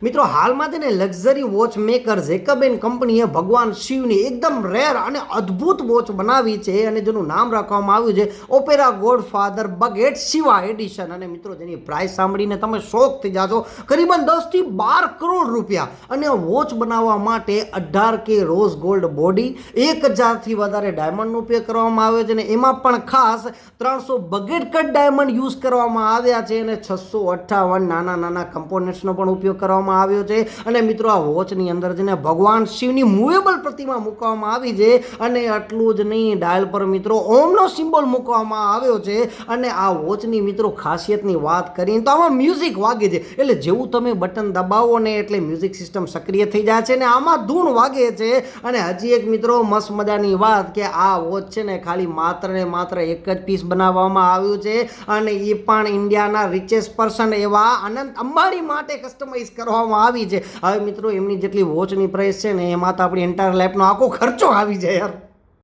મિત્રો હાલમાં છે ને luxury watch maker Jacob and કંપનીએ ભગવાન શિવની એકદમ રેર અને અદ્ભુત વોચ બનાવી છે અને જેનું નામ રાખવામાં આવ્યું છે ઓપેરા ગોડફાધર બગેટ શિવા એડિશન. અને મિત્રો જેની પ્રાઇસ સાંભળીને તમે શોક થઈ જાશો, કરીબન 10 થી 12 કરોડ રૂપિયા. અને વોચ બનાવવા માટે 18K રોઝ ગોલ્ડ બોડી, 1000 થી વધારે ડાયમંડનો ઉપયોગ કરવામાં આવ્યો છે અને એમાં પણ ખાસ 300 બગેટ કટ ડાયમંડ યુઝ કરવામાં આવ્યા છે અને 658 નાના નાના કમ્પોનન્ટ્સનો પણ ઉપયોગ કરવામાં આવ્યો છે. અને મિત્રો આ વોચની અંદર છે ને ભગવાન શિવની મૂવેબલ પ્રતિમા મૂકવામાં આવી છે અને આટલું જ નહીં, ડાયલ પર મિત્રો ઓમનો સિમ્બોલ મૂકવામાં આવ્યો છે. અને આ વોચની મિત્રો ખાસિયતની વાત કરીએ તો આમાં મ્યુઝિક વાગે છે, એટલે જેવું તમે બટન દબાવો ને એટલે મ્યુઝિક સિસ્ટમ સક્રિય થઈ જાય છે ને આમાં ધૂન વાગે છે. અને હજી એક મિત્રો મસ્ત મજાની વાત કે આ વોચ છે ને ખાલી માત્ર ને માત્ર એક જ પીસ બનાવવામાં આવ્યું છે અને એ પણ ઇન્ડિયાના રિચેસ્ટ પર્સન એવા અનંત અંબાણી માટે કસ્ટમાઇઝ કરવામાં આવી છે. હવે મિત્રો એમની જેટલી વોચની પ્રાઇસ છે ને એમાં તો આપણી એન્ટાયર લાઈફનો આખો ખર્ચો આવી જાય યાર.